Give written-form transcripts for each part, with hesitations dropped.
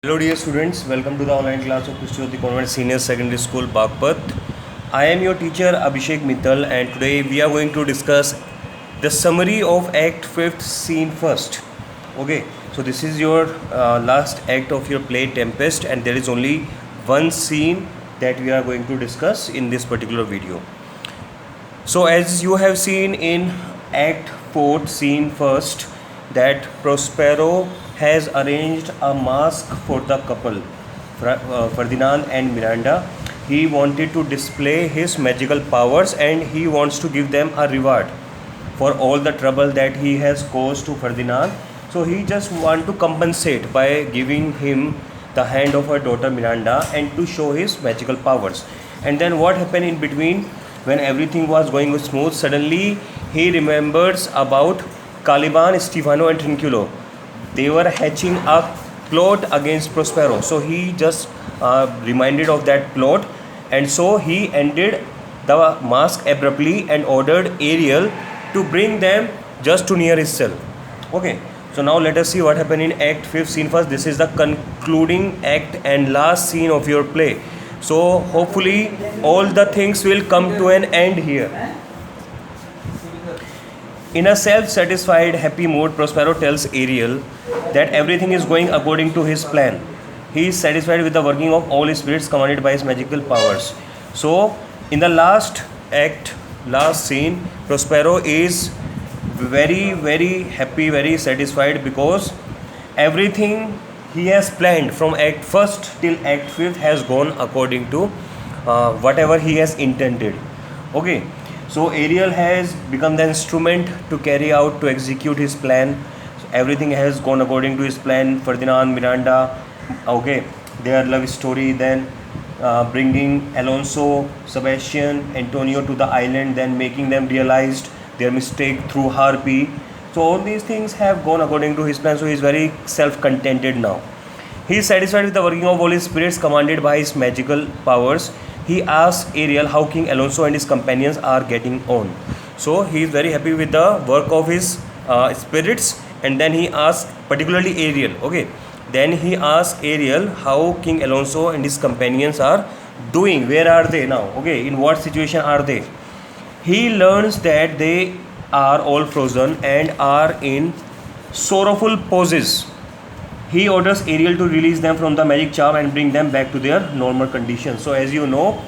Hello dear students, welcome to the online class of Krishnajyoti Convent Senior Secondary School, Bagpat. I am your teacher Abhishek Mittal and today we are going to discuss the summary of Act 5th Scene 1st. Okay, so this is your last act of your play Tempest and there is only one scene that we are going to discuss in this particular video. So as you have seen in Act 4th Scene 1st that Prospero has arranged a mask for the couple, Ferdinand and Miranda. He wanted to display his magical powers and he wants to give them a reward for all the trouble that he has caused to Ferdinand. So he just want to compensate by giving him the hand of her daughter Miranda and to show his magical powers. And then what happened in between when everything was going smooth? Suddenly he remembers about Caliban, Stefano and Trinculo. They were hatching a plot against Prospero. So he just reminded of that plot and so he ended the mask abruptly and ordered Ariel to bring them just to near his cell. Okay, so now let us see what happened in Act 5th Scene 1st. This is the concluding act and last scene of your play. So hopefully all the things will come to an end here. In a self-satisfied, happy mood, Prospero tells Ariel that everything is going according to his plan. He is satisfied with the working of all his spirits commanded by his magical powers. So, in the last act, last scene, Prospero is very happy, very satisfied because everything he has planned from Act 1st till Act 5th has gone according to whatever he has intended. Okay. So Ariel has become the instrument to carry out, to execute his plan. So everything has gone according to his plan. Ferdinand, Miranda, okay, their love story, then bringing Alonso, Sebastian, Antonio to the island, then making them realized their mistake through Harpy. So all these things have gone according to his plan. So he is very self-contented now. He is satisfied with the working of all his spirits commanded by his magical powers. He asks Ariel how King Alonso and his companions are getting on. So he is very happy with the work of his spirits and then he asks particularly Ariel. Okay, then he asks Ariel how King Alonso and his companions are doing. Where are they now? Okay, in what situation are they? He learns that they are all frozen and are in sorrowful poses. He orders Ariel to release them from the magic charm and bring them back to their normal condition. So as you know,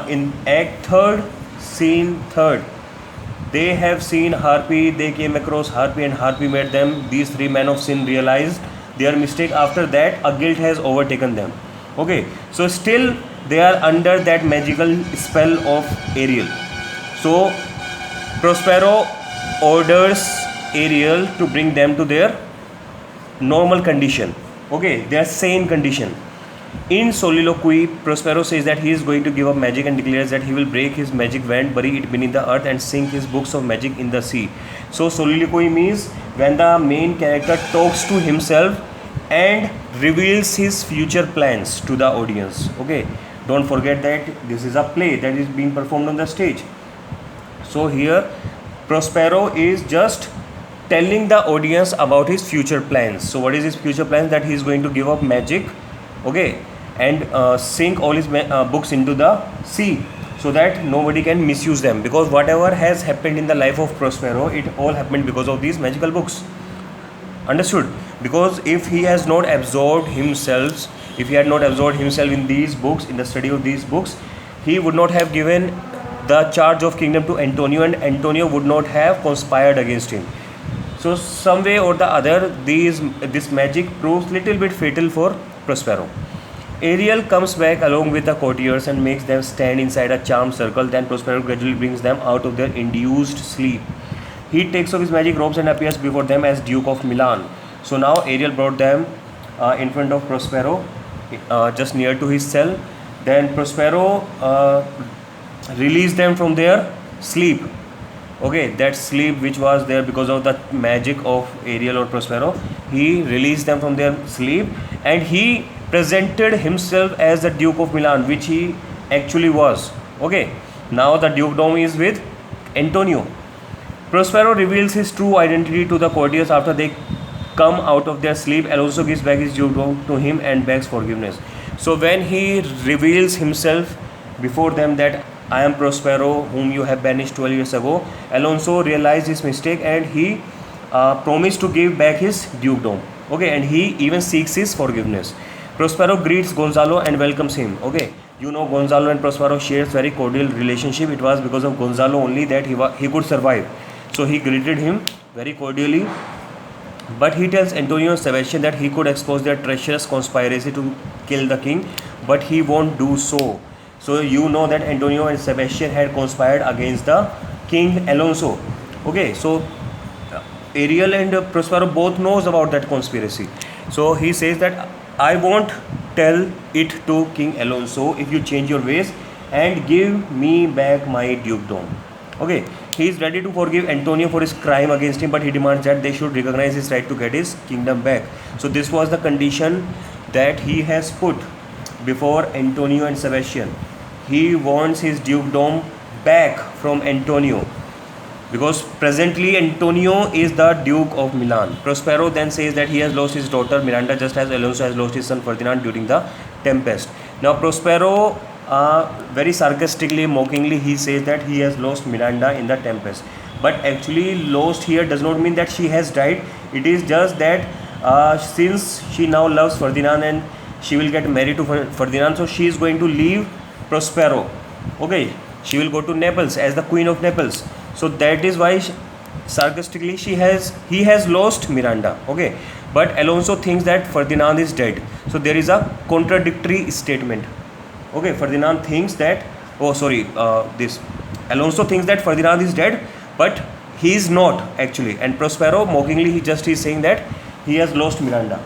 in Act 3rd, Scene 3rd, they have seen Harpy, they came across Harpy and Harpy made them, these three men of sin realized their mistake. After that, a guilt has overtaken them. Okay, so still they are under that magical spell of Ariel. So Prospero orders Ariel to bring them to their normal condition, okay, their sane condition. In soliloquy, Prospero says that he is going to give up magic and declares that he will break his magic wand, bury it beneath the earth and sink his books of magic in the sea. So soliloquy means when the main character talks to himself and reveals his future plans to the audience. Okay, don't forget that this is a play that is being performed on the stage. So here Prospero is just telling the audience about his future plans. So what is his future plans? That he is going to give up magic, okay, and sink all his books into the sea so that nobody can misuse them, because whatever has happened in the life of Prospero, it all happened because of these magical books. Understood? Because if he has not absorbed himself, if he had not absorbed himself in these books, in the study of these books, he would not have given the charge of kingdom to Antonio and Antonio would not have conspired against him. So some way or the other, this magic proves little bit fatal for Prospero. Ariel comes back along with the courtiers and makes them stand inside a charmed circle. Then Prospero gradually brings them out of their induced sleep. He takes off his magic robes and appears before them as Duke of Milan. So now Ariel brought them in front of Prospero, just near to his cell. Then Prospero released them from their sleep. Okay, that sleep which was there because of the magic of Ariel or Prospero, he released them from their sleep and he presented himself as the Duke of Milan, which he actually was. Okay, now the dukedom is with Antonio. Prospero reveals his true identity to the courtiers after they come out of their sleep, Alonso gives back his dukedom to him and begs forgiveness. So when he reveals himself before them that I am Prospero, whom you have banished 12 years ago, Alonso realized his mistake and he promised to give back his dukedom. Okay, and he even seeks his forgiveness. Prospero greets Gonzalo and welcomes him. Okay, you know Gonzalo and Prospero shares very cordial relationship. It was because of Gonzalo only that he could survive. So he greeted him very cordially. But he tells Antonio and Sebastian that he could expose their treacherous conspiracy to kill the king, but he won't do so. So you know that Antonio and Sebastian had conspired against the king Alonso. Okay, so Ariel and Prospero both knows about that conspiracy. So he says that I won't tell it to King Alonso if you change your ways and give me back my dukedom. Okay, he is ready to forgive Antonio for his crime against him, but he demands that they should recognize his right to get his kingdom back. So this was the condition that he has put before Antonio and Sebastian. He wants his dukedom back from Antonio, because presently Antonio is the Duke of Milan. Prospero then says that he has lost his daughter Miranda just as Alonso has lost his son Ferdinand during the tempest. Now Prospero very sarcastically, mockingly, he says that he has lost Miranda in the tempest. But actually lost here does not mean that she has died. It is just that since she now loves Ferdinand and she will get married to Ferdinand, so she is going to leave Prospero. Okay, she will go to Naples as the Queen of Naples. So that is why sarcastically he has lost Miranda. Okay, but Alonso thinks that Ferdinand is dead. So there is a contradictory statement. Okay, Ferdinand thinks that Alonso thinks that Ferdinand is dead, but he is not actually. And Prospero mockingly he is saying that he has lost Miranda.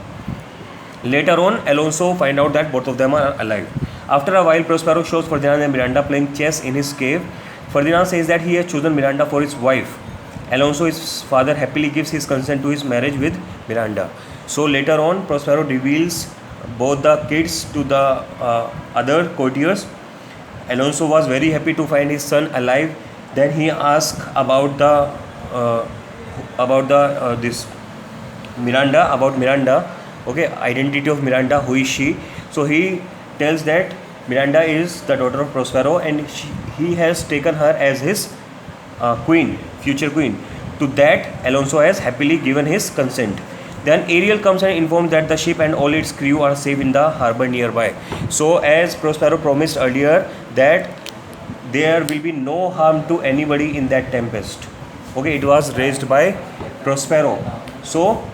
Later on, Alonso find out that both of them are alive. After a while, Prospero shows Ferdinand and Miranda playing chess in his cave. Ferdinand says that he has chosen Miranda for his wife. Alonso, his father, happily gives his consent to his marriage with Miranda. So later on, Prospero reveals both the kids to the other courtiers. Alonso was very happy to find his son alive. Then he asked about this Miranda. Okay, identity of Miranda, who is she? So he tells that Miranda is the daughter of Prospero and he has taken her as his queen, future queen. To that, Alonso has happily given his consent. Then Ariel comes and informs that the ship and all its crew are safe in the harbor nearby. So as Prospero promised earlier that there will be no harm to anybody in that tempest. Okay, it was raised by Prospero. So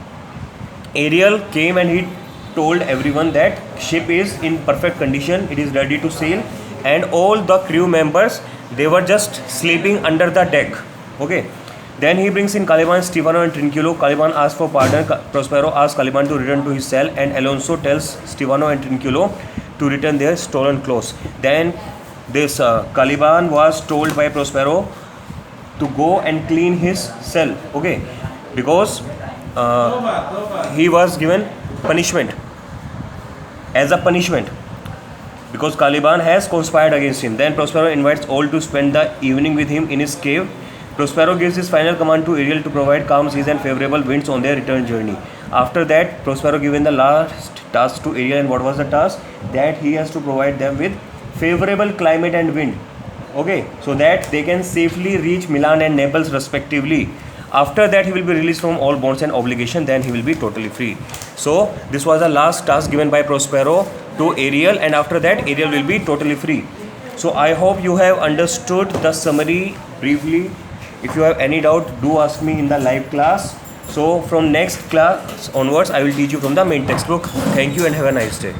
Ariel came and he told everyone that ship is in perfect condition, it is ready to sail, and all the crew members, they were just sleeping under the deck. Okay, then he brings in Caliban, Stefano and Trinculo. Caliban asks for pardon. Prospero asks Caliban to return to his cell, and Alonso tells Stefano and Trinculo to return their stolen clothes. Then this Caliban was told by Prospero to go and clean his cell. Okay, because he was given punishment as a punishment because Caliban has conspired against him. Then Prospero invites all to spend the evening with him in his cave. Prospero gives his final command to Ariel to provide calm seas and favorable winds on their return journey. After that, Prospero given the last task to Ariel, and what was the task? That he has to provide them with favorable climate and wind. Okay, so that they can safely reach Milan and Naples respectively. After that, he will be released from all bonds and obligation. Then he will be totally free. So this was the last task given by Prospero to Ariel, and after that Ariel will be totally free. So I hope you have understood the summary briefly. If you have any doubt, do ask me in the live class. So from next class onwards, I will teach you from the main textbook. Thank you and have a nice day.